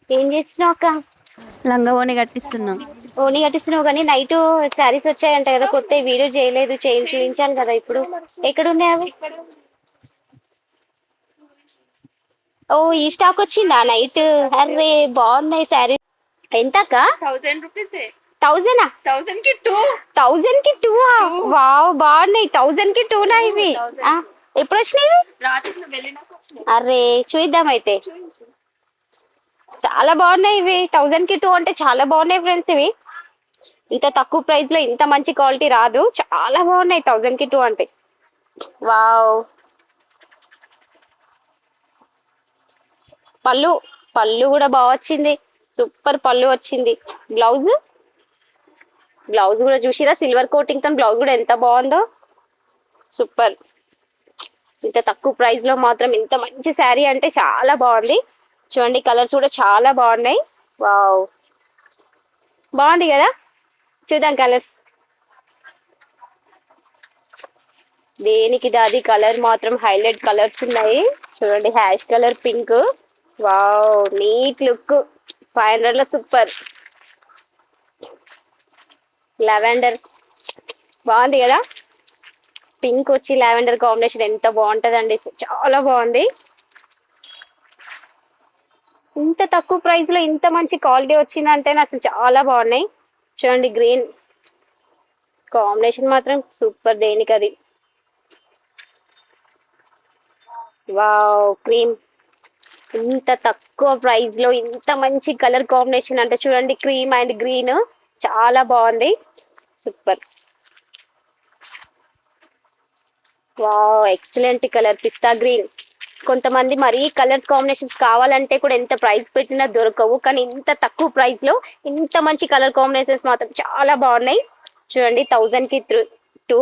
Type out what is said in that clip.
ఏం చేస్తున్నావు అక్క? లంగా ఓణి కట్టిస్తున్నాం. ఓని కట్టిస్తున్నావు కానీ నైట్ శారీస్ వచ్చాయంట కదా, కొత్త వీడియో చేయలేదు, చూపించాలి కదా ఇప్పుడు. ఎక్కడున్నాయి అవి? ఓ, ఈ స్టాక్ వచ్చిందా నైట్? అరే బాగున్నాయి శారీస్. ఎంత అక్క? 1000 రూపీస్. 1000? 1000 కి 2. 1000 కి 2? వావ్, బాగున్నాయి. 1000 కి 2 నా ఇవి? ఆ, ఎప్పుడు వచ్చినాయి ఇవి? రాత్రి నువ్వు వెళ్ళినాక వచ్చినాయి. అరే చూద్దాం అయితే. చూపించు. చాలా బాగున్నాయి ఇవి. 1000 కి 2 అంటే చాలా బాగున్నాయి ఫ్రెండ్స్ ఇవి. ఇంత తక్కువ ప్రైస్ లో ఇంత మంచి క్వాలిటీ రాదు. చాలా బాగున్నాయి 1000 కి 2 అంటే. వావ్. పళ్ళు పళ్ళు కూడా బాగా వచ్చింది. సూపర్ పళ్ళు వచ్చింది. బ్లౌజ్ బ్లౌజ్ కూడా చూసిరా, సిల్వర్ కోటింగ్ తో బ్లౌజ్ కూడా ఎంత బాగుందో. సూపర్. ఇంత తక్కువ ప్రైస్ లో మాత్రం ఇంత మంచి శారీ అంటే చాలా బాగుంది. చూడండి, కలర్స్ కూడా చాలా బాగున్నాయి. వావ్, బాగుంది కదా. చూద్దాం కలర్స్. దేనికి దాది కలర్ మాత్రం హైలైట్ కలర్స్ ఉన్నాయి. చూడండి, hash colour, pink. Wow, neat look. 500 లో సూపర్. లావెండర్ బాగుంది కదా. పింక్ వచ్చి లావెండర్ కాంబినేషన్ ఎంత బాగుంటదండి, చాలా బాగుంది. ఇంత తక్కువ ప్రైస్ లో ఇంత మంచి క్వాలిటీ వచ్చిందంటే అసలు చాలా బాగున్నాయి. చూడండి, గ్రీన్ కాంబినేషన్ మాత్రం సూపర్. దేనికి అది. Wow, cream. ఇంత తక్కువ ప్రైస్ లో ఇంత మంచి కలర్ కాంబినేషన్ అంటే చూడండి, క్రీమ్ అండ్ గ్రీన్ చాలా బాగుంది. సూపర్. వావ్, ఎక్సలెంట్ కలర్, పిస్తా గ్రీన్. కొంతమంది మరీ కలర్స్ కాంబినేషన్స్ కావాలంటే కూడా ఎంత ప్రైస్ పెట్టినా దొరకవు, కానీ ఇంత తక్కువ ప్రైస్ లో ఇంత మంచి కలర్ కాంబినేషన్స్ మాత్రం చాలా బాగున్నాయి. చూడండి, 1000 కి 2.